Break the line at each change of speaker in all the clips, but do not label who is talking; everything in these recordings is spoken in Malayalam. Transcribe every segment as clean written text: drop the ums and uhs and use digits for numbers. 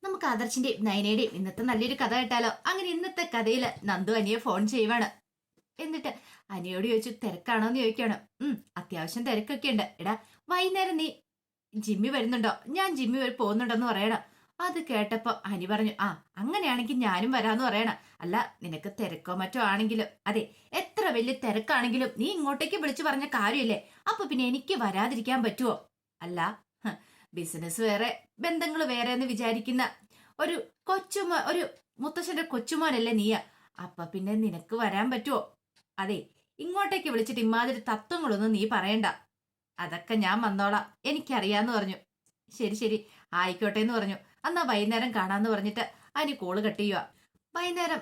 നമുക്ക് ആദർശിന്റെയും നയനയുടെയും ഇന്നത്തെ നല്ലൊരു കഥ കേട്ടാലോ? അങ്ങനെ ഇന്നത്തെ കഥയില് നന്ദു അനിയെ ഫോൺ ചെയ്യുവാണ്. എന്നിട്ട് അനിയോട് ചോദിച്ചു, തിരക്കാണോന്ന് ചോദിക്കാണ്. അത്യാവശ്യം തിരക്കൊക്കെ ഉണ്ട്. എടാ, വൈകുന്നേരം നീ ജിമ്മി വരുന്നുണ്ടോ? ഞാൻ ജിമ്മി വരെ പോകുന്നുണ്ടെന്ന് പറയണം. അത് കേട്ടപ്പോ അനി പറഞ്ഞു, അങ്ങനെയാണെങ്കിൽ ഞാനും വരാന്ന് പറയണം. അല്ല, നിനക്ക് തിരക്കോ മറ്റോ ആണെങ്കിലും, അതെ, എത്ര വലിയ തിരക്കാണെങ്കിലും നീ ഇങ്ങോട്ടേക്ക് വിളിച്ചു പറഞ്ഞ കാര്യമില്ലേ? അപ്പൊ പിന്നെ എനിക്ക് വരാതിരിക്കാൻ പറ്റുമോ? അല്ല, ബിസിനസ് വേറെ ബന്ധങ്ങൾ വേറെ എന്ന് വിചാരിക്കുന്ന ഒരു ഒരു മുത്തശ്ശന്റെ കൊച്ചുമോനല്ലേ നീയ? അപ്പൊ പിന്നെ നിനക്ക് വരാൻ പറ്റുമോ? അതെ, ഇങ്ങോട്ടേക്ക് വിളിച്ചിട്ട് ഇമാതിരി തത്വങ്ങളൊന്നും നീ പറയണ്ട. അതൊക്കെ ഞാൻ വന്നോളാം, എനിക്കറിയാന്ന് പറഞ്ഞു. ശരി ശരി, ആയിക്കോട്ടെ എന്ന് പറഞ്ഞു. എന്നാ വൈകുന്നേരം കാണാന്ന് പറഞ്ഞിട്ട് അനി കോള് കട്ട് ചെയ്യുക. വൈകുന്നേരം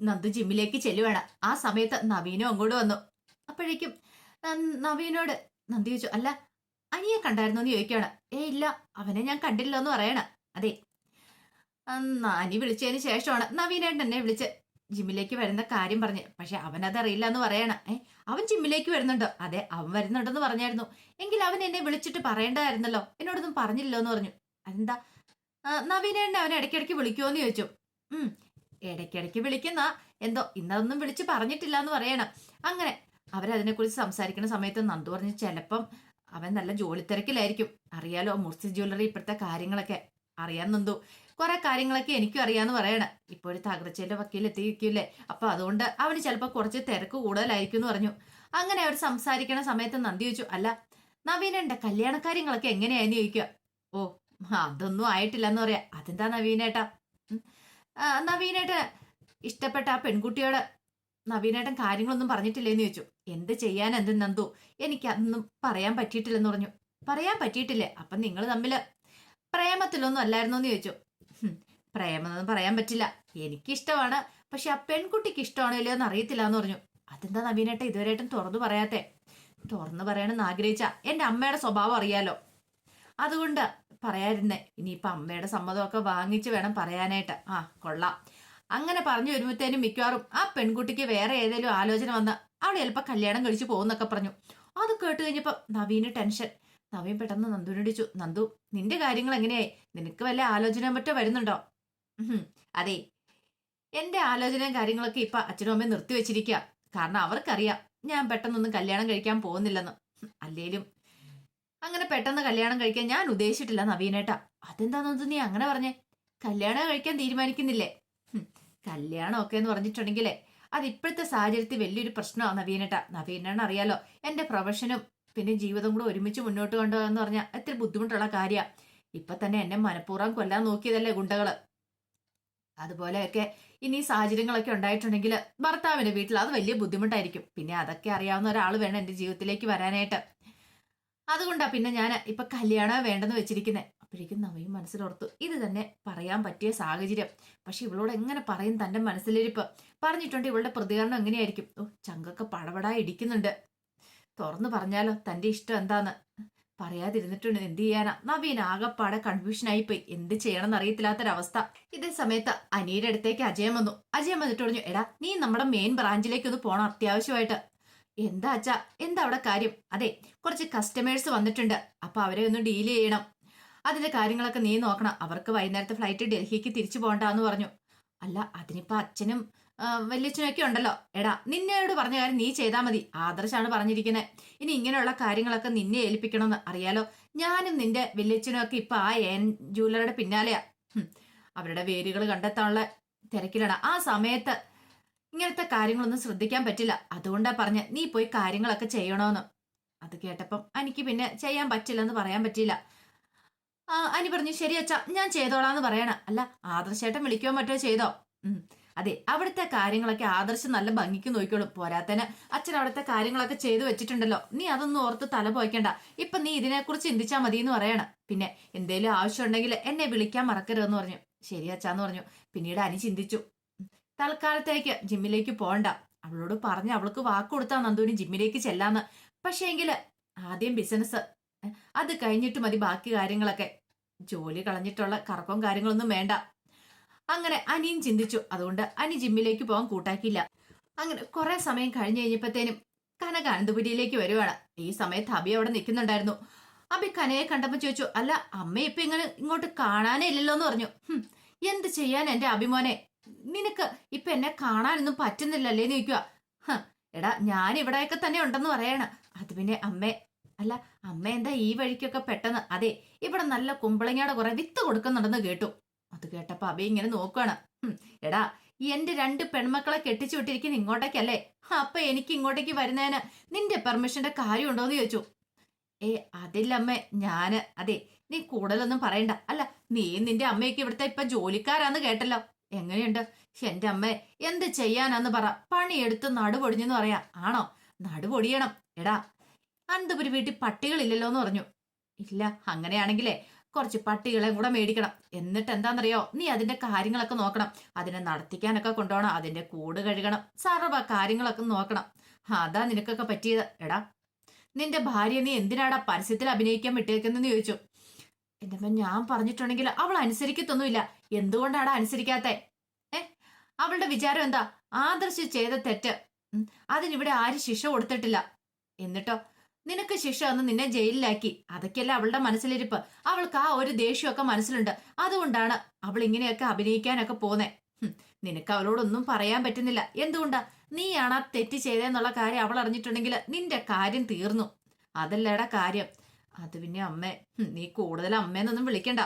നന്ദു ജിമ്മിലേക്ക് ചെല്ലുവാണ്. ആ സമയത്ത് നവീനും അങ്ങോട്ട് വന്നു. അപ്പോഴേക്കും നവീനോട് നന്ദി ചോദിച്ചു, അല്ല, അനിയെ കണ്ടായിരുന്നോ എന്ന് ചോദിക്കുകയാണ്. ഇല്ല, അവനെ ഞാൻ കണ്ടില്ലോ എന്ന് പറയണ. അതെ, അനി വിളിച്ചതിന് ശേഷമാണ് നവീനേട്ടൻ എന്നെ വിളിച്ച് ജിമ്മിലേക്ക് വരുന്ന കാര്യം പറഞ്ഞ്. പക്ഷെ അവനതറിയില്ല എന്ന് പറയണ. അവൻ ജിമ്മിലേക്ക് വരുന്നുണ്ടോ? അതെ, അവൻ വരുന്നുണ്ടെന്ന് പറഞ്ഞായിരുന്നു. എങ്കിൽ അവൻ എന്നെ വിളിച്ചിട്ട് പറയേണ്ടതായിരുന്നല്ലോ, എന്നോടൊന്നും പറഞ്ഞില്ലോ എന്ന് പറഞ്ഞു. എന്താ, നവീനേട്ടൻ അവൻ ഇടയ്ക്കിടയ്ക്ക് വിളിക്കുമോ എന്ന് ചോദിച്ചു. ഇടയ്ക്കിടയ്ക്ക് വിളിക്കുന്ന എന്തോ ഇന്നതൊന്നും വിളിച്ച് പറഞ്ഞിട്ടില്ല എന്ന് പറയണം. അങ്ങനെ അവരതിനെക്കുറിച്ച് സംസാരിക്കുന്ന സമയത്ത് നന്ദു പറഞ്ഞു, ചിലപ്പം അവൻ നല്ല ജോലി തിരക്കിലായിരിക്കും. അറിയാലോ, മുർസി ജ്വല്ലറി ഇപ്പോഴത്തെ കാര്യങ്ങളൊക്കെ അറിയാൻ നന്ദു. കുറെ കാര്യങ്ങളൊക്കെ എനിക്കും അറിയാന്ന് പറയണ. ഇപ്പൊ ഒരു തകർച്ചയുടെ വക്കീൽ എത്തിയിരിക്കൂലേ, അപ്പൊ അതുകൊണ്ട് അവന് ചിലപ്പോ കുറച്ച് തിരക്ക് കൂടുതലായിരിക്കും എന്ന് പറഞ്ഞു. അങ്ങനെ അവർ സംസാരിക്കണ സമയത്ത് നന്ദി ചോദിച്ചു, അല്ല, നവീനന്റെ കല്യാണ കാര്യങ്ങളൊക്കെ എങ്ങനെയായെന്ന് ചോദിക്കുക. ഓ, അതൊന്നും ആയിട്ടില്ല എന്ന് പറയാ. അതെന്താ നവീനേട്ടാ? നവീനേട്ട ഇഷ്ടപ്പെട്ട ആ പെൺകുട്ടിയോട് നവീനേട്ടൻ കാര്യങ്ങളൊന്നും പറഞ്ഞിട്ടില്ലേന്ന് ചോദിച്ചു. എന്ത് ചെയ്യാൻ, എന്ത് നന്ദു, എനിക്ക് അതൊന്നും പറയാൻ പറ്റിയിട്ടില്ലെന്ന് പറഞ്ഞു. പറയാൻ പറ്റിയിട്ടില്ലേ? അപ്പൊ നിങ്ങൾ തമ്മില് പ്രേമത്തിലൊന്നും അല്ലായിരുന്നോ എന്ന് ചോദിച്ചു. പ്രേമെന്നൊന്നും പറയാൻ പറ്റില്ല, എനിക്കിഷ്ടമാണ്. പക്ഷെ ആ പെൺകുട്ടിക്ക് ഇഷ്ടമാണോ ഇല്ലയോ എന്ന് അറിയത്തില്ല എന്ന് പറഞ്ഞു. അതെന്താ നവീനേട്ട ഇതുവരെയായിട്ടും തുറന്നു പറയാത്തെ? തുറന്നു പറയണമെന്ന് ആഗ്രഹിച്ച എന്റെ അമ്മയുടെ സ്വഭാവം അറിയാലോ, അതുകൊണ്ട് പറയാതിരുന്നേ. ഇനിയിപ്പൊ അമ്മയുടെ സമ്മതമൊക്കെ വാങ്ങിച്ച് വേണം പറയാനായിട്ട്. കൊള്ളാം. അങ്ങനെ പറഞ്ഞു വരുമ്പോഴത്തേനും മിക്കവാറും ആ പെൺകുട്ടിക്ക് വേറെ ഏതെങ്കിലും ആലോചന വന്ന് അവൾ ചിലപ്പോ കല്യാണം കഴിച്ചു പോകുന്നൊക്കെ പറഞ്ഞു. അത് കേട്ട് കഴിഞ്ഞപ്പോ നവീന് ടെൻഷൻ. നവീൻ പെട്ടെന്ന് നന്ദുവിനോട് ചോദിച്ചു, നന്ദു, നിന്റെ കാര്യങ്ങൾ എങ്ങനെയായി? നിനക്ക് വല്ല ആലോചന മറ്റോ വരുന്നുണ്ടോ? അതെ, എന്റെ ആലോചനയും കാര്യങ്ങളൊക്കെ ഇപ്പൊ അച്ഛനും അമ്മയും നിർത്തിവെച്ചിരിക്കുക. കാരണം അവർക്കറിയാം ഞാൻ പെട്ടെന്നൊന്നും കല്യാണം കഴിക്കാൻ പോകുന്നില്ലെന്ന്. അല്ലേലും അങ്ങനെ പെട്ടെന്ന് കല്യാണം കഴിക്കാൻ ഞാൻ ഉദ്ദേശിച്ചിട്ടില്ല നവീനേട്ടാ. അതെന്താണെന്ന് നീ അങ്ങനെ പറഞ്ഞേ? കല്യാണം കഴിക്കാൻ തീരുമാനിക്കുന്നില്ലേ? കല്യാണം ഒക്കെ എന്ന് പറഞ്ഞിട്ടുണ്ടെങ്കിലേ അത് ഇപ്പോഴത്തെ സാഹചര്യത്തിൽ വലിയൊരു പ്രശ്നമാണ് നവീനേട്ട. നവീനാണ് അറിയാലോ, എന്റെ പ്രൊഫഷനും പിന്നെ ജീവിതം കൂടെ ഒരുമിച്ച് മുന്നോട്ട് കൊണ്ടുപോകാന്ന് പറഞ്ഞാൽ എത്ര ബുദ്ധിമുട്ടുള്ള കാര്യമാണ്. ഇപ്പൊ തന്നെ എന്നെ മനഃപൂർവ്വം കൊല്ലാൻ നോക്കിയതല്ലേ ഗുണ്ടകള്. അതുപോലെയൊക്കെ ഇനി സാഹചര്യങ്ങളൊക്കെ ഉണ്ടായിട്ടുണ്ടെങ്കിൽ ഭർത്താവിന്റെ വീട്ടിൽ അത് വലിയ ബുദ്ധിമുട്ടായിരിക്കും. പിന്നെ അതൊക്കെ അറിയാവുന്ന ഒരാൾ വേണം എന്റെ ജീവിതത്തിലേക്ക് വരാനായിട്ട്. അതുകൊണ്ടാ പിന്നെ ഞാൻ ഇപ്പൊ കല്യാണം വേണ്ടെന്ന് വെച്ചിരിക്കുന്നത്. അപ്പോഴേക്കും നവയും മനസ്സിലോർത്തു, ഇത് തന്നെ പറയാൻ പറ്റിയ സാഹചര്യം. പക്ഷെ ഇവളോട് എങ്ങനെ പറയും തന്റെ മനസ്സിലിരിപ്പ്? പറഞ്ഞിട്ടുണ്ട് ഇവളുടെ പ്രതികരണം എങ്ങനെയായിരിക്കും? ചങ്കൊക്കെ പടപടാ ഇടിക്കുന്നുണ്ട്. തുറന്നു പറഞ്ഞാലോ തന്റെ ഇഷ്ടം എന്താന്ന്? പറയാതിരുന്നിട്ടുണ്ട് എന്ത് ചെയ്യാനാ? നവീൻ ആകെപ്പാടെ കൺഫ്യൂഷനായിപ്പോയി. എന്ത് ചെയ്യണമെന്ന് അറിയത്തില്ലാത്തൊരവസ്ഥ. ഇതേ സമയത്ത് അനിയുടെ അടുത്തേക്ക് അജയൻ വന്നു. അജയൻ വന്നിട്ട് പറഞ്ഞു, എടാ, നീ നമ്മുടെ മെയിൻ ബ്രാഞ്ചിലേക്ക് ഒന്ന് പോണം അത്യാവശ്യമായിട്ട്. എന്താ അച്ഛാ, എന്താ അവിടെ കാര്യം? അതെ, കുറച്ച് കസ്റ്റമേഴ്സ് വന്നിട്ടുണ്ട്, അപ്പൊ അവരെ ഒന്ന് ഡീൽ ചെയ്യണം. അതിന്റെ കാര്യങ്ങളൊക്കെ നീ നോക്കണം. അവർക്ക് വൈകുന്നേരത്തെ ഫ്ലൈറ്റ് ഡൽഹിക്ക് തിരിച്ചു പോകണ്ടെന്ന് പറഞ്ഞു. അല്ല, അതിനിപ്പോ അച്ഛനും വല്യച്ഛനൊക്കെ ഉണ്ടല്ലോ. എടാ, നിന്നോട് പറഞ്ഞ കാര്യം നീ ചെയ്താൽ മതി. ആദർശാണ് പറഞ്ഞിരിക്കുന്നത് ഇനി ഇങ്ങനെയുള്ള കാര്യങ്ങളൊക്കെ നിന്നെ ഏൽപ്പിക്കണമെന്ന്. അറിയാലോ, ഞാനും നിന്റെ വല്യച്ഛനും ഒക്കെ ഇപ്പൊ ആ ജ്വല്ലറിയുടെ പിന്നാലെയാ. അവരുടെ വേരുകൾ കണ്ടെത്താനുള്ള തിരക്കിലാണ്. ആ സമയത്ത് ഇങ്ങനത്തെ കാര്യങ്ങളൊന്നും ശ്രദ്ധിക്കാൻ പറ്റില്ല. അതുകൊണ്ടാ പറഞ്ഞ നീ പോയി കാര്യങ്ങളൊക്കെ ചെയ്യണോന്ന്. അത് കേട്ടപ്പം എനിക്ക് പിന്നെ ചെയ്യാൻ പറ്റില്ലെന്ന് പറയാൻ പറ്റിയില്ല. അനി പറഞ്ഞു, ശരി അച്ഛാ, ഞാൻ ചെയ്തോളാന്ന് പറയണ. അല്ല, ആദർശേട്ടൻ വിളിക്കോ മറ്റോ ചെയ്തോ? അതെ, അവിടുത്തെ കാര്യങ്ങളൊക്കെ ആദർശം നല്ല ഭംഗിക്ക് നോക്കിക്കോളും. പോരാത്തന് അച്ഛൻ അവിടുത്തെ കാര്യങ്ങളൊക്കെ ചെയ്തു വെച്ചിട്ടുണ്ടല്ലോ. നീ അതൊന്നും ഓർത്ത് തല പോയിക്കണ്ട. ഇപ്പൊ നീ ഇതിനെക്കുറിച്ച് ചിന്തിച്ചാൽ മതി എന്ന് പറയണം. പിന്നെ എന്തേലും ആവശ്യം ഉണ്ടെങ്കിൽ എന്നെ വിളിക്കാൻ മറക്കരുതെന്ന് പറഞ്ഞു. ശരി അച്ഛാന്ന് പറഞ്ഞു. പിന്നീട് അനി ചിന്തിച്ചു, തൽക്കാലത്തേക്ക് ജിമ്മിലേക്ക് പോകണ്ട. അവളോട് പറഞ്ഞ് അവൾക്ക് വാക്ക് കൊടുത്താ നന്ദുവിന് ജിമ്മിലേക്ക് ചെല്ലാന്ന്. പക്ഷേ എങ്കില് ആദ്യം ബിസിനസ്, അത് കഴിഞ്ഞിട്ട് മതി ബാക്കി കാര്യങ്ങളൊക്കെ. ജോലി കളഞ്ഞിട്ടുള്ള കറക്കവും കാര്യങ്ങളൊന്നും വേണ്ട. അങ്ങനെ അനിയും ചിന്തിച്ചു. അതുകൊണ്ട് അനി ജിമ്മിലേക്ക് പോകാൻ കൂട്ടാക്കിയില്ല. അങ്ങനെ കുറെ സമയം കഴിഞ്ഞു കഴിഞ്ഞപ്പോഴത്തേനും കനക അനന്തപുരിയിലേക്ക് വരുവാണ്. ഈ സമയത്ത് അബി അവിടെ നിൽക്കുന്നുണ്ടായിരുന്നു. അഭി കനയെ കണ്ടപ്പോ ചോദിച്ചു, അല്ല അമ്മ ഇപ്പൊ ഇങ്ങനെ ഇങ്ങോട്ട് കാണാനേ ഇല്ലല്ലോ എന്ന് പറഞ്ഞു. എന്ത് ചെയ്യാൻ എന്റെ അഭിമോനെ, നിനക്ക് ഇപ്പൊ എന്നെ കാണാനൊന്നും പറ്റുന്നില്ലല്ലേ എന്ന് ചോദിക്കുക. എടാ ഞാൻ ഇവിടെയൊക്കെ തന്നെ ഉണ്ടെന്ന് പറയണ. അത് പിന്നെ അമ്മേ, അല്ല അമ്മ എന്താ ഈ വഴിക്കൊക്കെ പെട്ടെന്ന്? അതെ, ഇവിടെ നല്ല കുമ്പളങ്ങയുടെ കുറെ വിത്ത് കൊടുക്കുന്നുണ്ടെന്ന് കേട്ടു. അത് കേട്ടപ്പോ അഭി ഇങ്ങനെ നോക്കുകയാണ്. എടാ എന്റെ 2 പെൺമക്കളെ കെട്ടിച്ചു വിട്ടിരിക്കുന്ന ഇങ്ങോട്ടേക്കല്ലേ, അപ്പൊ എനിക്ക് ഇങ്ങോട്ടേക്ക് വരുന്നതിന് നിന്റെ പെർമിഷന്റെ കാര്യമുണ്ടോന്ന് ചോദിച്ചു. അതില്ല അമ്മേ, അതെ നീ കൂടുതലൊന്നും പറയണ്ട. അല്ല നീ നിന്റെ അമ്മയൊക്കെ ഇവിടുത്തെ ഇപ്പൊ ജോലിക്കാരാന്ന് കേട്ടല്ലോ, എങ്ങനെയുണ്ട്? എന്റെ അമ്മ എന്ത് ചെയ്യാനാന്ന് പറ, പണിയെടുത്ത് നടുപൊടിഞ്ഞെന്ന് പറയാ. ആണോ? നടുപൊടിയണം. എടാ അനന്തപുരി വീട്ടിൽ പട്ടികളില്ലല്ലോ എന്ന് പറഞ്ഞു. ഇല്ല, അങ്ങനെയാണെങ്കിലേ കുറച്ച് പട്ടികളെ കൂടെ മേടിക്കണം. എന്നിട്ട് എന്താണെന്നറിയോ, നീ അതിന്റെ കാര്യങ്ങളൊക്കെ നോക്കണം. അതിനെ നടത്തിക്കാനൊക്കെ കൊണ്ടുപോകണം, അതിന്റെ കൂട് കഴുകണം, സർവ്വ കാര്യങ്ങളൊക്കെ നോക്കണം. അതാ നിനക്കൊക്കെ പറ്റിയത്. എടാ നിന്റെ ഭാര്യ നീ എന്തിനാടാ പരസ്യത്തിൽ അഭിനയിക്കാൻ വിട്ടേക്കെന്ന് ചോദിച്ചു. എന്റെ അമ്മ, ഞാൻ പറഞ്ഞിട്ടുണ്ടെങ്കിൽ അവൾ അനുസരിക്കത്തൊന്നുമില്ല. എന്തുകൊണ്ടാടാ അനുസരിക്കാത്തെ? അവളുടെ വിചാരം എന്താ? ആദർശ് ചെയ്ത തെറ്റ് അതിനിവിടെ ആരും ശിക്ഷ കൊടുത്തിട്ടില്ല. എന്നിട്ടോ നിനക്ക് ശിക്ഷ വന്ന് നിന്നെ ജയിലിലാക്കി. അതൊക്കെയല്ല അവളുടെ മനസ്സിലിരിപ്പ്. അവൾക്ക് ആ ഒരു ദേഷ്യമൊക്കെ മനസ്സിലുണ്ട്. അതുകൊണ്ടാണ് അവൾ ഇങ്ങനെയൊക്കെ അഭിനയിക്കാനൊക്കെ പോന്നെ. നിനക്ക് അവളോടൊന്നും പറയാൻ പറ്റുന്നില്ല. എന്തുകൊണ്ടാ? നീയാണ് ആ തെറ്റ് ചെയ്തെന്നുള്ള കാര്യം അവൾ അറിഞ്ഞിട്ടുണ്ടെങ്കിൽ നിന്റെ കാര്യം തീർന്നു. അതല്ലേടാ കാര്യം. അത് പിന്നെ അമ്മേ, നീ കൂടുതൽ അമ്മേന്നൊന്നും വിളിക്കണ്ട.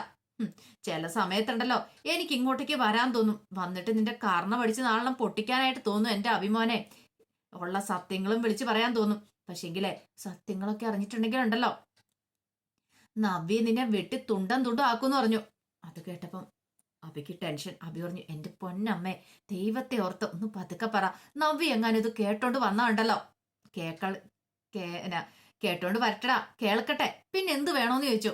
ചില സമയത്തുണ്ടല്ലോ എനിക്ക് ഇങ്ങോട്ടേക്ക് വരാൻ തോന്നും. വന്നിട്ട് നിന്റെ കർണ പഠിച്ച് നാളെ പൊട്ടിക്കാനായിട്ട് തോന്നും എന്റെ അഭിമാനെ. ഉള്ള സത്യങ്ങളും വിളിച്ചു പറയാൻ തോന്നും. പക്ഷെങ്കിലേ സത്യങ്ങളൊക്കെ അറിഞ്ഞിട്ടുണ്ടെങ്കിലുണ്ടല്ലോ നവ്യ നിന്നെ വെട്ടി തുണ്ടം തുണ്ടം ആക്കൂന്ന് പറഞ്ഞു. അത് കേട്ടപ്പം അഭിക്ക് ടെൻഷൻ. അഭി പറഞ്ഞു, എന്റെ പൊന്നമ്മേ, ദൈവത്തെ ഓർത്ത് ഒന്ന് പതുക്കെ പറ. നവ്യ എങ്ങാനും ഇത് കേട്ടോണ്ട് വന്നാണ്ടല്ലോ. കേട്ടോണ്ട് വരട്ടടാ, കേൾക്കട്ടെ, പിന്നെ എന്ത് വേണോന്ന് ചോദിച്ചു.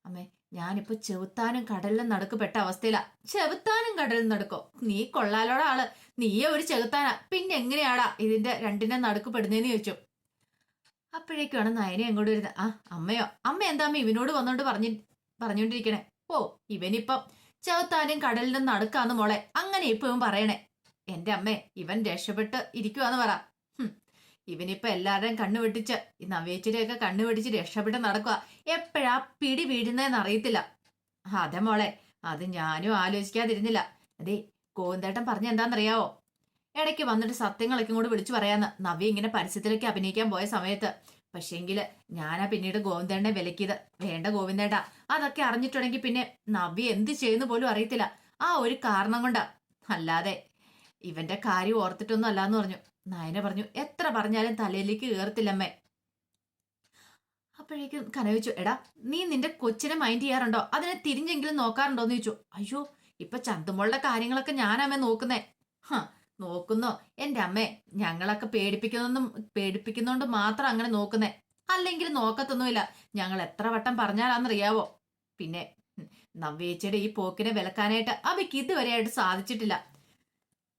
അമ്മേ, ഞാനിപ്പോ ചെവുത്താനും കടലിലും നടുക്ക് പെട്ട അവസ്ഥയിലാ. ചെവുത്താനും കടലിലും നടുക്കോ? നീ കൊള്ളാലോടാ ആള്. നീയെ ഒരു ചെകുത്താനാ, പിന്നെ എങ്ങനെയാടാ ഇതിന്റെ രണ്ടിന്റെ നടുക്ക് പെടുന്നേന്ന് ചോദിച്ചു. അപ്പോഴേക്കാണ് നയനെ അങ്ങോട്ട് വരുന്നത്. അമ്മയോ? അമ്മ എന്താ അമ്മ ഇവനോട് വന്നോണ്ട് പറഞ്ഞോണ്ടിരിക്കണേ? ഇവനിപ്പം ചെവുത്താനും കടലിലും നടുക്കാന്ന് മോളെ, അങ്ങനെ ഇപ്പൊ ഇവൻ പറയണേ. എന്റെ അമ്മേ, ഇവൻ രക്ഷപ്പെട്ട് ഇരിക്കുവാന്ന് പറ. ഇവനിപ്പൊ എല്ലാവരുടെയും കണ്ണു വെട്ടിച്ച്, ഈ നവ്യേച്ചിയുടെയൊക്കെ കണ്ണു വെട്ടിച്ച് രക്ഷപ്പെട്ട് നടക്കുക. എപ്പോഴാ പിടി വീഴുന്നതെന്ന് അറിയത്തില്ല. അതെ മോളെ, അത് ഞാനും ആലോചിക്കാതിരുന്നില്ല. അതെ, കോന്തേട്ടൻ പറഞ്ഞ എന്താണെന്നറിയാവോ? ഇടയ്ക്ക് വന്നിട്ട് സത്യങ്ങളൊക്കെ കൂടെ വിളിച്ചു പറയാന്ന്. നവ്യ ഇങ്ങനെ പരസ്യത്തിലേക്ക് അഭിനയിക്കാൻ പോയ സമയത്ത്. പക്ഷേങ്കില് ഞാനാ പിന്നീട് ഗോവിന്ദേണ്ണെ വിലക്കിയത്. വേണ്ട ഗോവിന്ദേട്ടാ, അതൊക്കെ അറിഞ്ഞിട്ടുണ്ടെങ്കിൽ പിന്നെ നവ്യ എന്ത് ചെയ്യുന്നു പോലും അറിയത്തില്ല. ആ ഒരു കാരണം കൊണ്ടാ, അല്ലാതെ ഇവന്റെ കാര്യം ഓർത്തിട്ടൊന്നും അല്ലാന്ന് പറഞ്ഞു. നയന പറഞ്ഞു, എത്ര പറഞ്ഞാലും തലയിലേക്ക് കയറത്തില്ലമ്മേ. അപ്പോഴേക്കും കനവിച്ചു, എടാ നീ നിന്റെ കൊച്ചിനെ മൈൻഡ് ചെയ്യാറുണ്ടോ? അതിനെ തിരിഞ്ഞെങ്കിലും നോക്കാറുണ്ടോന്ന് ചോദിച്ചു. അയ്യോ, ഇപ്പൊ ചന്തുമോളുടെ കാര്യങ്ങളൊക്കെ ഞാനമ്മേ നോക്കുന്നേ. നോക്കുന്നോ? എന്റെ അമ്മേ, ഞങ്ങളൊക്കെ പേടിപ്പിക്കുന്നോണ്ട് മാത്രം അങ്ങനെ നോക്കുന്നേ. അല്ലെങ്കിൽ നോക്കത്തൊന്നുമില്ല. ഞങ്ങൾ എത്ര വട്ടം പറഞ്ഞാലാന്നറിയാവോ? പിന്നെ നവ്യേച്ചിയുടെ ഈ പോക്കിനെ വിലക്കാനായിട്ട് അവയ്ക്ക് ഇതുവരെയായിട്ട് സാധിച്ചിട്ടില്ല.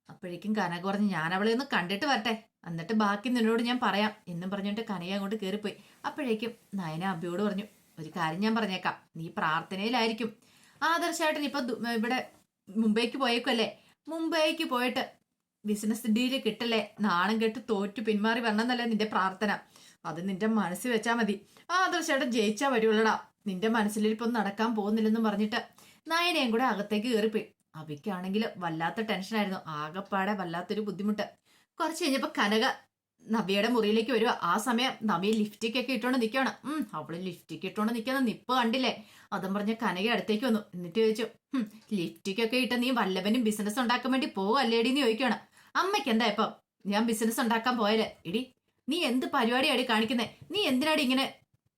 അപ്പോഴേക്കും കനക പറഞ്ഞു, ഞാൻ അവളെ ഒന്ന് കണ്ടിട്ട് വരട്ടെ, എന്നിട്ട് ബാക്കി നിന്നോട് ഞാൻ പറയാം എന്നും പറഞ്ഞിട്ട് കനക അങ്ങോട്ട് കയറിപ്പോയി. അപ്പോഴേക്കും നയന അബിയോട് പറഞ്ഞു, ഒരു കാര്യം ഞാൻ പറഞ്ഞേക്കാം, നീ പ്രാർത്ഥനയിലായിരിക്കും. ആദർശായിട്ട് ഇപ്പൊ ഇവിടെ മുംബൈക്ക് പോയേക്കല്ലേ. മുംബൈക്ക് പോയിട്ട് ബിസിനസ് ഡീല് കിട്ടല്ലേ, നാണം കെട്ട് തോറ്റു പിന്മാറി വരണമെന്നല്ലേ നിന്റെ പ്രാർത്ഥന. അത് നിന്റെ മനസ്സിൽ വെച്ചാ മതി. ആദർശായിട്ട് ജയിച്ചാ വരുള്ളടാ. നിന്റെ മനസ്സിലിരിപ്പൊന്നും നടക്കാൻ പോകുന്നില്ലെന്നും പറഞ്ഞിട്ട് നയനയും കൂടെ അകത്തേക്ക് കയറിപ്പോയി. അവയ്ക്കാണെങ്കിൽ വല്ലാത്ത ടെൻഷനായിരുന്നു. ആകെപ്പാടെ വല്ലാത്തൊരു ബുദ്ധിമുട്ട്. കുറച്ച് കഴിഞ്ഞപ്പോ കനക നവ്യയുടെ മുറിയിലേക്ക് വരുക. ആ സമയം നവ്യ ലിഫ്റ്റിക്കൊക്കെ ഇട്ടോണ്ട് നിൽക്കുകയാണ്. അവള് ലിഫ്റ്റിക്ക് ഇട്ടോണ്ട് നിൽക്കുന്ന നിപ്പ് കണ്ടില്ലേ? അതും പറഞ്ഞ കനക അടുത്തേക്ക് വന്നു. എന്നിട്ട് ചോദിച്ചു, ലിഫ്റ്റിക്കൊക്കെ ഇട്ട് നീ വല്ലവനും ബിസിനസ് ഉണ്ടാക്കാൻ വേണ്ടി പോവല്ലേടിന്ന് ചോദിക്കുകയാണ്. അമ്മയ്ക്ക് എന്താ ഇപ്പം? ഞാൻ ബിസിനസ് ഉണ്ടാക്കാൻ പോയാല്? ഇടി, നീ എന്ത് പരിപാടിയാടി കാണിക്കുന്നേ? നീ എന്തിനാടി ഇങ്ങനെ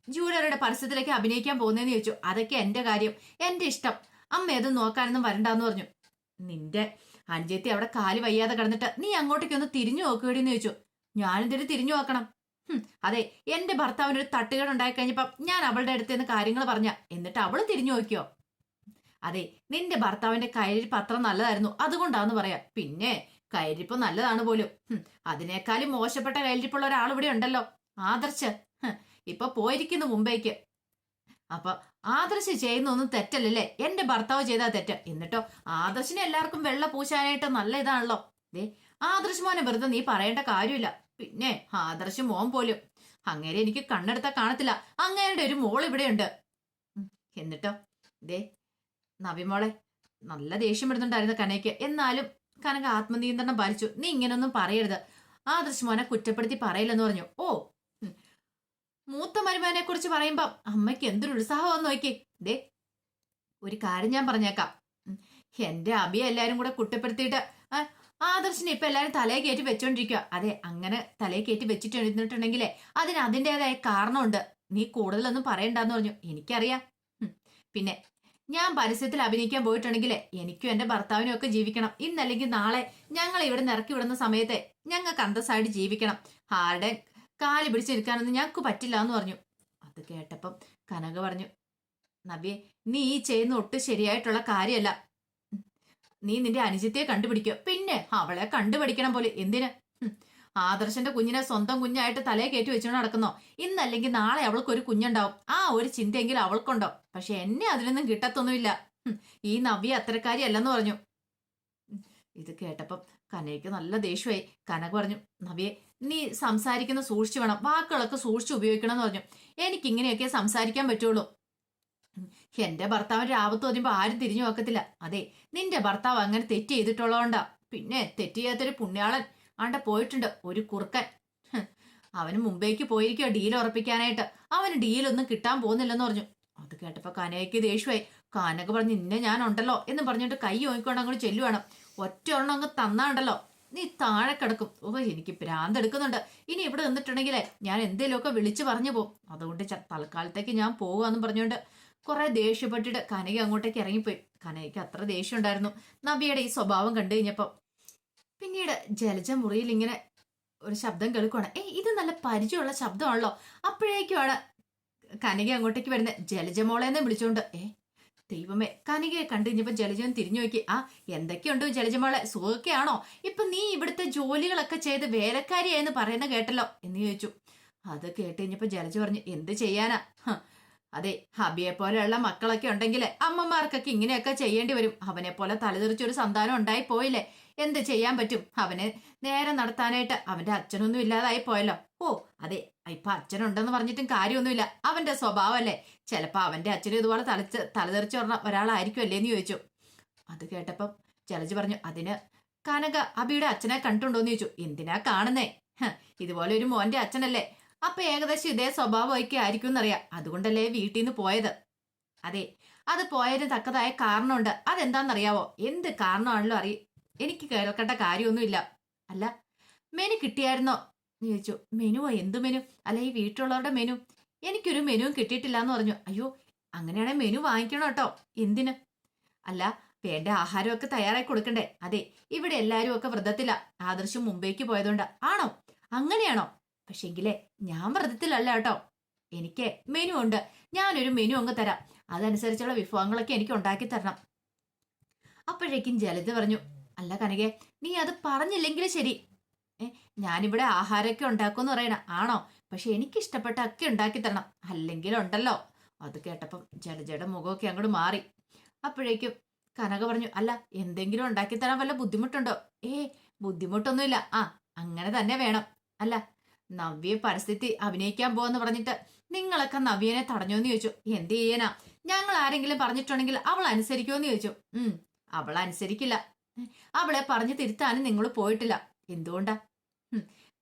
ജൂലറിയുടെ പരസ്യത്തിലേക്ക് അഭിനയിക്കാൻ പോകുന്നതെന്ന് ചോദിച്ചു. അതൊക്കെ എന്റെ കാര്യം, എന്റെ ഇഷ്ടം. അമ്മ അത് നോക്കാനൊന്നും വരണ്ടാന്ന് പറഞ്ഞു. നിന്റെ അനുജത്തി അവിടെ കാല് വയ്യാതെ കിടന്നിട്ട് നീ അങ്ങോട്ടേക്ക് ഒന്ന് തിരിഞ്ഞു നോക്കുകയെന്ന് ചോദിച്ചു. ഞാനെന്തൊരു തിരിഞ്ഞു നോക്കണം? അതെ, എന്റെ ഭർത്താവിനൊരു തട്ടുകേട് ഉണ്ടായി കഴിഞ്ഞപ്പോ ഞാൻ അവളുടെ അടുത്ത് നിന്ന് കാര്യങ്ങൾ പറഞ്ഞ, എന്നിട്ട് അവള് തിരിഞ്ഞു നോക്കിയോ? അതെ, നിന്റെ ഭർത്താവിന്റെ കയ്യിരിപ്പ് അത്ര നല്ലതായിരുന്നു, അതുകൊണ്ടാന്ന് പറയാ. പിന്നെ കയ്യിരിപ്പ് നല്ലതാണ് പോലും. അതിനേക്കാളും മോശപ്പെട്ട കയ്യിരിപ്പുള്ള ഒരാൾ ഇവിടെ ഉണ്ടല്ലോ, ആദർശ്. ഇപ്പൊ പോയിരിക്കുന്നു മുംബൈക്ക്. അപ്പൊ ആദർശ് ചെയ്യുന്നൊന്നും തെറ്റല്ലല്ലേ? എന്റെ ഭർത്താവ് ചെയ്താ തെറ്റ്. എന്നിട്ടോ ആദർശിനെ എല്ലാവർക്കും വെള്ള പൂശാനായിട്ട് നല്ല ഇതാണല്ലോ. ദേ, ആദർശ് മോനെ വെറുതെ നീ പറയേണ്ട കാര്യമില്ല. പിന്നെ ആദർശ് മോൻ പോലും അങ്ങേരെ എനിക്ക് കണ്ണെടുത്താ കാണത്തില്ല. അങ്ങേരുടെ ഒരു മോൾ ഇവിടെയുണ്ട്. എന്നിട്ടോ ദേ നവിമോളെ നല്ല ദേഷ്യം വരുന്നുണ്ടായിരുന്നു കനയ്ക്ക്. എന്നാലും കനക ആത്മനിയന്ത്രണം പാലിച്ചു. നീ ഇങ്ങനൊന്നും പറയരുത്, ആദർശ് മോനെ കുറ്റപ്പെടുത്തി പറയില്ലെന്ന് പറഞ്ഞു. ഓ, മൂത്ത മരുമാനെ കുറിച്ച് പറയുമ്പോ അമ്മയ്ക്ക് എന്തൊരു ഉത്സാഹമെന്ന് നോക്കി. ദേ ഒരു കാര്യം ഞാൻ പറഞ്ഞേക്കാം, എന്റെ അബിയെ എല്ലാരും കൂടെ കുറ്റപ്പെടുത്തിയിട്ട് ആദർശിനെ ഇപ്പൊ എല്ലാരും തലയെ കയറ്റി വെച്ചോണ്ടിരിക്കുക. അതെ, അങ്ങനെ തലയെ കയറ്റി വെച്ചിട്ടിരുന്നിട്ടുണ്ടെങ്കിലേ അതിന് അതിൻ്റെതായ കാരണമുണ്ട്. നീ കൂടുതലൊന്നും പറയണ്ടെന്ന് പറഞ്ഞു. എനിക്കറിയാം. പിന്നെ ഞാൻ പരസ്യത്തിൽ അഭിനയിക്കാൻ പോയിട്ടുണ്ടെങ്കിൽ എനിക്കും എന്റെ ഭർത്താവിനും ഒക്കെ ജീവിക്കണം. ഇന്നല്ലെങ്കിൽ നാളെ ഞങ്ങൾ ഇവിടെ ഇറക്കി വിടുന്ന സമയത്തെ ഞങ്ങൾക്ക് അന്തസ്സായിട്ട് ജീവിക്കണം. ആരുടെ കാല് പിടിച്ച് നിൽക്കാനൊന്നും ഞങ്ങൾക്ക് പറ്റില്ല എന്ന് പറഞ്ഞു. അത് കേട്ടപ്പം കനക പറഞ്ഞു, നവ്യെ നീ ഈ ചെയ്യുന്ന ഒട്ടും ശരിയായിട്ടുള്ള കാര്യമല്ല. നീ നിന്റെ അനുജത്തെ കണ്ടുപിടിക്കുക. പിന്നെ അവളെ കണ്ടുപിടിക്കണം പോലെ എന്തിന്? ആദർശന്റെ കുഞ്ഞിനെ സ്വന്തം കുഞ്ഞായിട്ട് തലയെ കയറ്റി വെച്ചുകൊണ്ട് നടക്കുന്നോ? ഇന്നല്ലെങ്കിൽ നാളെ അവൾക്കൊരു കുഞ്ഞുണ്ടാവും. ആ ഒരു ചിന്തയെങ്കിലും അവൾക്കുണ്ടോ? പക്ഷെ എന്നെ അതിനൊന്നും കിട്ടത്തൊന്നുമില്ല. ഈ നവ്യ അത്തരക്കാരി അല്ലെന്ന് പറഞ്ഞു. ഇത് കേട്ടപ്പം കനയ്ക്ക് നല്ല ദേഷ്യമായി. കനക പറഞ്ഞു, നവ്യെ നീ സംസാരിക്കുന്ന സൂക്ഷിച്ചു വേണം, വാക്കുകളൊക്കെ സൂക്ഷിച്ച് ഉപയോഗിക്കണം എന്ന് പറഞ്ഞു. എനിക്കിങ്ങനെയൊക്കെ സംസാരിക്കാൻ പറ്റുള്ളൂ. എന്റെ ഭർത്താവിന്റെ ആപത്ത് വരുമ്പോ ആരും തിരിഞ്ഞു നോക്കത്തില്ല. അതെ, നിന്റെ ഭർത്താവ് അങ്ങനെ തെറ്റ് ചെയ്തിട്ടുള്ളതുകൊണ്ടാ. പിന്നെ തെറ്റ് ചെയ്യാത്തൊരു പുണ്യാളൻ ആണ്ട പോയിട്ടുണ്ട്, ഒരു കുറുക്കൻ. അവന് മുംബൈക്ക് പോയിരിക്കുക ഡീൽ ഉറപ്പിക്കാനായിട്ട്. അവന് ഡീലൊന്നും കിട്ടാൻ പോകുന്നില്ലെന്ന് പറഞ്ഞു. അത് കേട്ടപ്പോ കനയ്ക്ക് ദേഷ്യമായി. കനക പറഞ്ഞു, നിന്നെ ഞാൻ ഉണ്ടല്ലോ എന്ന് പറഞ്ഞിട്ട് കൈ ഓങ്ങിക്കൊണ്ട് അങ്ങോട്ട് ചെല്ലുവാണ്. ഒറ്റ ഒരെണ്ണം അങ്ങ് തന്നാണ്ടല്ലോ നീ താഴെ കിടക്കും. ഓ, എനിക്ക് ഭ്രാന്തെടുക്കുന്നുണ്ട്. ഇനി ഇവിടെ നിന്നിട്ടുണ്ടെങ്കിലേ ഞാൻ എന്തേലുമൊക്കെ വിളിച്ചു പറഞ്ഞു പോകും. അതുകൊണ്ട് തൽക്കാലത്തേക്ക് ഞാൻ പോവാന്ന് പറഞ്ഞുകൊണ്ട് കുറെ ദേഷ്യപ്പെട്ടിട്ട് കനക അങ്ങോട്ടേക്ക് ഇറങ്ങിപ്പോയി. കനയ്ക്ക് അത്ര ദേഷ്യം ഉണ്ടായിരുന്നു നബിയുടെ ഈ സ്വഭാവം കണ്ടു കഴിഞ്ഞപ്പോ. പിന്നീട് ജലജ മുറിയിൽ ഇങ്ങനെ ഒരു ശബ്ദം കേൾക്കുവാണ്. ഇത് നല്ല പരിചയമുള്ള ശബ്ദമാണല്ലോ. അപ്പോഴേക്കുമാണ് കനക അങ്ങോട്ടേക്ക് വരുന്നത്. ജലജമോളെന്ന് വിളിച്ചോണ്ട്. ദൈവമേ, കനികയെ കണ്ടു കഴിഞ്ഞപ്പോ ജലജൻ തിരിഞ്ഞു നോക്കി. എന്തൊക്കെയുണ്ട് ജലജമോളെ, സുഖമൊക്കെയാണോ? ഇപ്പൊ നീ ഇവിടുത്തെ ജോലികളൊക്കെ ചെയ്ത് വേലക്കാരിയായെന്ന് പറയുന്ന കേട്ടല്ലോ എന്ന് ചോദിച്ചു. അത് കേട്ട് കഴിഞ്ഞപ്പോ ജലജ പറഞ്ഞു, എന്ത് ചെയ്യാനാ, അതെ ഹബിയെ പോലെയുള്ള മക്കളൊക്കെ ഉണ്ടെങ്കിൽ അമ്മമാർക്കൊക്കെ ഇങ്ങനെയൊക്കെ ചെയ്യേണ്ടി വരും. അവനെ പോലെ തലതെറിച്ചൊരു സന്താനം ഉണ്ടായി പോയില്ലേ, എന്ത് ചെയ്യാൻ പറ്റും? അവനെ നേരെ നടത്താനായിട്ട് അവന്റെ അച്ഛനൊന്നും ഇല്ലാതായി പോയല്ലോ. ഓ അതെ, ഇപ്പൊ അച്ഛനുണ്ടെന്ന് പറഞ്ഞിട്ടും കാര്യമൊന്നുമില്ല, അവന്റെ സ്വഭാവമല്ലേ. ചിലപ്പോ അവന്റെ അച്ഛനും ഇതുപോലെ തലതെറിച്ച് പറഞ്ഞ ഒരാളായിരിക്കും അല്ലേന്ന് ചോദിച്ചു. അത് കേട്ടപ്പം ജലജ് പറഞ്ഞു, അതിന് കനക അബിയുടെ അച്ഛനെ കണ്ടിട്ടുണ്ടോന്ന് ചോദിച്ചു. എന്തിനാ കാണുന്നേ, ഇതുപോലെ ഒരു മോന്റെ അച്ഛനല്ലേ, അപ്പൊ ഏകദേശം ഇതേ സ്വഭാവമൊക്കെ ആയിരിക്കും എന്നറിയാം. അതുകൊണ്ടല്ലേ വീട്ടിൽ നിന്ന് പോയത്. അതെ, അത് പോയതിന് തക്കതായ കാരണമുണ്ട്. അതെന്താണെന്നറിയാവോ? എന്ത് കാരണമാണല്ലോ എനിക്ക് കേൾക്കേണ്ട കാര്യമൊന്നുമില്ല. അല്ല, മെനു കിട്ടിയായിരുന്നോ എന്ന് ചോദിച്ചു. മെനുവോ? എന്ത് മെനു? അല്ല, ഈ വീട്ടിലുള്ളവരുടെ മെനു. എനിക്കൊരു മെനുവും കിട്ടിയിട്ടില്ല എന്ന് പറഞ്ഞു. അയ്യോ, അങ്ങനെയാണെങ്കിൽ മെനു വാങ്ങിക്കണം കേട്ടോ. എന്തിന്? അല്ല, വേണ്ട ആഹാരമൊക്കെ തയ്യാറായി കൊടുക്കണ്ടേ? അതെ, ഇവിടെ എല്ലാരും ഒക്കെ വ്രതത്തില. ആദർശം മുംബൈക്ക് പോയതുകൊണ്ട്. ആണോ? അങ്ങനെയാണോ? പക്ഷെങ്കിലേ ഞാൻ വ്രതത്തിലല്ല കേട്ടോ. എനിക്ക് മെനു ഉണ്ട്. ഞാനൊരു മെനു അങ്ങ് തരാം. അതനുസരിച്ചുള്ള വിഭവങ്ങളൊക്കെ എനിക്ക് ഉണ്ടാക്കി തരണം. അപ്പോഴേക്കും ജലജ പറഞ്ഞു, അല്ല കനകെ, നീ അത് പറഞ്ഞില്ലെങ്കിൽ ശരി. ഞാനിവിടെ ആഹാരമൊക്കെ ഉണ്ടാക്കുമെന്ന് പറയണ ആണോ? പക്ഷെ എനിക്ക് ഇഷ്ടപ്പെട്ട ഒക്കെ ഉണ്ടാക്കി തരണം, അല്ലെങ്കിൽ ഉണ്ടല്ലോ. അത് കേട്ടപ്പം ജലജയുടെ മുഖമൊക്കെ അങ്ങോട്ട് മാറി. അപ്പോഴേക്കും കനക പറഞ്ഞു, അല്ല എന്തെങ്കിലും ഉണ്ടാക്കി തരാൻ വല്ല ബുദ്ധിമുട്ടുണ്ടോ? ബുദ്ധിമുട്ടൊന്നുമില്ല. അങ്ങനെ തന്നെ വേണം. അല്ല, നവ്യെ പരിസ്ഥിതി അഭിനയിക്കാൻ പോവെന്ന് പറഞ്ഞിട്ട് നിങ്ങളൊക്കെ നവ്യനെ തടഞ്ഞോന്ന് ചോദിച്ചു. എന്ത് ചെയ്യാനാ, ഞങ്ങൾ ആരെങ്കിലും പറഞ്ഞിട്ടുണ്ടെങ്കിൽ അവൾ അനുസരിക്കുമെന്ന് ചോദിച്ചു. അവൾ അനുസരിക്കില്ല. അവളെ പറഞ്ഞു തിരുത്താനും നിങ്ങൾ പോയിട്ടില്ല. എന്തുകൊണ്ടാ?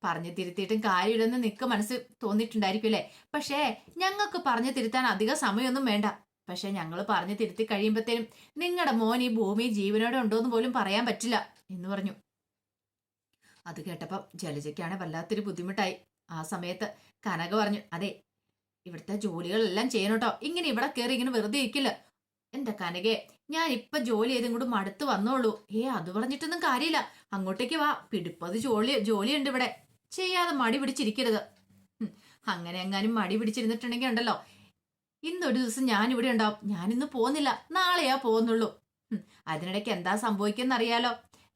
പറഞ്ഞു തിരുത്തിയിട്ടും കാര്യമില്ലെന്ന് നിക്ക് മനസ്സ് തോന്നിയിട്ടുണ്ടായിരിക്കുമല്ലേ. പക്ഷേ ഞങ്ങൾക്ക് പറഞ്ഞു തിരുത്താൻ അധിക സമയമൊന്നും വേണ്ട. പക്ഷെ ഞങ്ങൾ പറഞ്ഞു തിരുത്തി കഴിയുമ്പോഴത്തേനും നിങ്ങളുടെ മോൻ ഈ ഭൂമി ജീവനോടെ ഉണ്ടോന്ന് പോലും പറയാൻ പറ്റില്ല എന്ന് പറഞ്ഞു. അത് കേട്ടപ്പം ജലജയ്ക്കാണ് വല്ലാത്തൊരു ബുദ്ധിമുട്ടായി. ആ സമയത്ത് കനക പറഞ്ഞു, അതെ ഇവിടുത്തെ ജോലികളെല്ലാം ചെയ്യണം കേട്ടോ. ഇങ്ങനെ ഇവിടെ കയറി ഇങ്ങനെ വെറുതെ ഇരിക്കില്ല. എന്റെ കനകെ, ഞാൻ ഇപ്പൊ ജോലി ചെയ്തും കൂടെ മടുത്ത് വന്നോളൂ. അത് പറഞ്ഞിട്ടൊന്നും കാര്യമില്ല. അങ്ങോട്ടേക്ക് വാ, പിടിപ്പത് ജോലിയുണ്ട് ഇവിടെ. ചെയ്യാതെ മടി പിടിച്ചിരിക്കരുത്. അങ്ങനെ എങ്ങാനും മടി പിടിച്ചിരുന്നിട്ടുണ്ടെങ്കിൽ ഉണ്ടല്ലോ, ഇന്നൊരു ദിവസം ഞാൻ ഇവിടെ ഉണ്ടാവും. ഞാനിന്ന് പോകുന്നില്ല, നാളെയാ പോകുന്നുള്ളൂ. അതിനിടയ്ക്ക് എന്താ സംഭവിക്കുന്ന അറിയാലോ.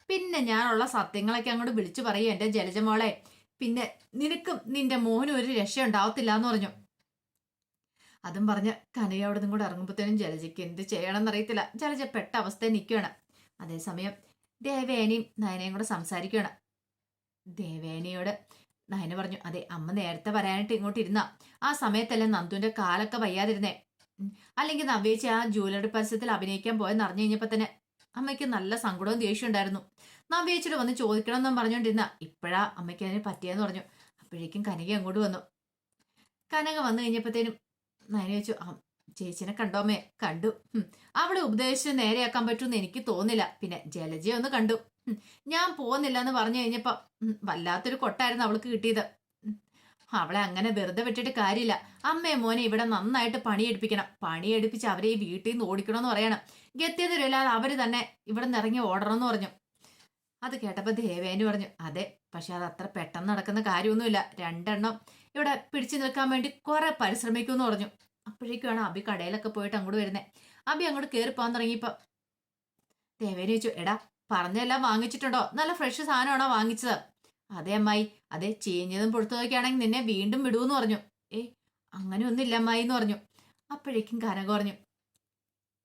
പിന്നെ ഞാനുള്ള സത്യങ്ങളൊക്കെ അങ്ങോട്ട് വിളിച്ചു പറയൂ എന്റെ ജലജമോളെ. പിന്നെ നിനക്കും നിന്റെ മോനും ഒരു രക്ഷ ഉണ്ടാവത്തില്ല എന്ന് പറഞ്ഞു. അതും പറഞ്ഞ് കനക അവിടെ നിന്നും കൂടെ ഇറങ്ങുമ്പോഴത്തേനും ജലജയ്ക്ക് എന്ത് ചെയ്യണമെന്ന് അറിയത്തില്ല. ജലജ പെട്ട അവസ്ഥയിൽ നിൽക്കുകയാണ്. അതേസമയം ദേവേനയും നയനയും കൂടെ സംസാരിക്കുകയാണ്. ദേവേനയോട് നയന പറഞ്ഞു, അതെ അമ്മ നേരത്തെ വരാനായിട്ട് ഇങ്ങോട്ട് ഇരുന്ന ആ സമയത്തല്ലേ നന്ദുവിന്റെ കാലൊക്കെ വയ്യാതിരുന്നേ. അല്ലെങ്കിൽ നവ്യേച്ചി ആ ജ്വല്ലറി പരസ്യത്തിൽ അഭിനയിക്കാൻ പോയെന്ന് അറിഞ്ഞു കഴിഞ്ഞപ്പോ തന്നെ അമ്മയ്ക്ക് നല്ല സങ്കടവും ദേഷ്യം ഉണ്ടായിരുന്നു. നവ്യേച്ചിയുടെ വന്ന് ചോദിക്കണം എന്നും പറഞ്ഞുകൊണ്ടിരുന്ന ഇപ്പോഴാ അമ്മയ്ക്ക് അതിന് പറ്റിയെന്ന് പറഞ്ഞു. അപ്പോഴേക്കും കനക അങ്ങോട്ട് വന്നു. കനക വന്നു കഴിഞ്ഞപ്പോഴത്തേനും നയന ചോദിച്ചു, ചേച്ചിനെ കണ്ടോമേ? കണ്ടു. അവിടെ ഉപദേശിച്ച് നേരെയാക്കാൻ പറ്റുമെന്ന് എനിക്ക് തോന്നില്ല. പിന്നെ ജലജയെ ഒന്ന് കണ്ടു. ഞാൻ പോകുന്നില്ല എന്ന് പറഞ്ഞു കഴിഞ്ഞപ്പോ വല്ലാത്തൊരു കൊട്ടായിരുന്നു അവൾക്ക് കിട്ടിയത്. അവളെ അങ്ങനെ വെറുതെ വിട്ടിട്ട് കാര്യമില്ല. അമ്മയെ മോനെ ഇവിടെ നന്നായിട്ട് പണിയെടുപ്പിക്കണം. പണിയെടുപ്പിച്ച് അവരെ ഈ വീട്ടിൽ നിന്ന് ഓടിക്കണമെന്ന് പറയണം. ഗത്യന്തരമില്ലാതെ അവര് തന്നെ ഇവിടെ നിന്ന് ഇറങ്ങി ഓടണമെന്ന് പറഞ്ഞു. അത് കേട്ടപ്പോ ദേവേനി പറഞ്ഞു, അതെ, പക്ഷെ അത് അത്ര പെട്ടെന്ന് നടക്കുന്ന കാര്യമൊന്നുമില്ല. രണ്ടെണ്ണം ഇവിടെ പിടിച്ചു നിൽക്കാൻ വേണ്ടി കുറെ പരിശ്രമിക്കുമെന്ന് പറഞ്ഞു. അപ്പോഴേക്കുമാണ് അബി കടയിലൊക്കെ പോയിട്ട് അങ്ങോട്ട് വരുന്നേ. അബി അങ്ങോട്ട് കയറി പോകാൻ തുടങ്ങിയപ്പോ ദേവേനി ചോദിച്ചു, എടാ പറഞ്ഞെല്ലാം വാങ്ങിച്ചിട്ടുണ്ടോ? നല്ല ഫ്രഷ് സാധനമാണോ വാങ്ങിച്ചത്? അതെ അമ്മായി, അതെ ചീഞ്ഞതും പൊടുത്തതൊക്കെ ആണെങ്കിൽ നിന്നെ വീണ്ടും വിടൂന്ന് പറഞ്ഞു. അങ്ങനെ ഒന്നില്ല അമ്മായി എന്ന് പറഞ്ഞു. അപ്പോഴേക്കും കനക പറഞ്ഞു,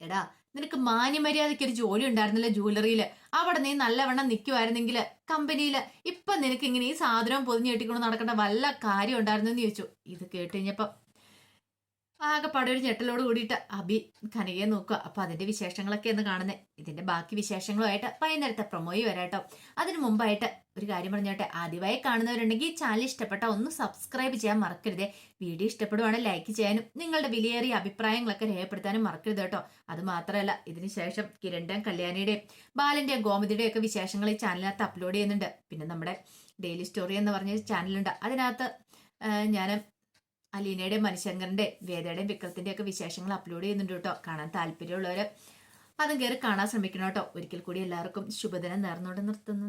എടാ നിനക്ക് മാന്യമര്യാദയ്ക്ക് ഒരു ജോലി ഉണ്ടായിരുന്നില്ല ജ്വല്ലറിയില്. അവിടെ നീ നല്ലവണ്ണം നിൽക്കുമായിരുന്നെങ്കിൽ കമ്പനിയില് ഇപ്പൊ നിനക്ക് ഇങ്ങനെ ഈ സാധനവും പൊതിഞ്ഞ് കെട്ടിക്കൊണ്ട് നടക്കേണ്ട വല്ല കാര്യം ഉണ്ടായിരുന്നു എന്ന് ചോദിച്ചു. ഇത് കേട്ട് കഴിഞ്ഞപ്പോ ആകെപ്പാടെ ഒരു ഞെട്ടലോട് കൂടിയിട്ട് അബി കനകയെ നോക്കുക. അപ്പൊ അതിന്റെ വിശേഷങ്ങളൊക്കെ എന്ന് കാണുന്നത്. ഇതിന്റെ ബാക്കി വിശേഷങ്ങളുമായിട്ട് വൈകുന്നേരത്തെ പ്രൊമോയി വരാട്ടോ. അതിനു മുമ്പായിട്ട് ഒരു കാര്യം പറഞ്ഞോട്ടെ, ആദ്യമായി കാണുന്നവരുണ്ടെങ്കിൽ ചാനൽ ഇഷ്ടപ്പെട്ട ഒന്ന് സബ്സ്ക്രൈബ് ചെയ്യാൻ മറക്കരുതേ. വീഡിയോ ഇഷ്ടപ്പെടുവാണെങ്കിൽ ലൈക്ക് ചെയ്യാനും നിങ്ങളുടെ വിലയേറിയ അഭിപ്രായങ്ങളൊക്കെ രേഖപ്പെടുത്താനും മറക്കരുത് കേട്ടോ. അത് മാത്രമല്ല, ഇതിനുശേഷം കിരണിന്റെയും കല്യാണിയുടെയും ബാലന്റെയും ഗോമതിയുടെയും ഒക്കെ വിശേഷങ്ങൾ ഈ ചാനലിനകത്ത് അപ്ലോഡ് ചെയ്യുന്നുണ്ട്. പിന്നെ നമ്മുടെ ഡെയിലി സ്റ്റോറി എന്ന് പറഞ്ഞ ചാനലുണ്ട്. അതിനകത്ത് ഞാൻ അലീനയുടെയും മണിശങ്കറിന്റെ വേദയുടെയും വിക്രത്തിന്റെ ഒക്കെ വിശേഷങ്ങൾ അപ്ലോഡ് ചെയ്യുന്നുണ്ട് കേട്ടോ. കാണാൻ താല്പര്യമുള്ളവര് അതും കയറി കാണാൻ ശ്രമിക്കണം കേട്ടോ. ഒരിക്കൽ കൂടി എല്ലാവർക്കും ശുഭദിനം നേർന്നുകൊണ്ട് നിർത്തുന്നു.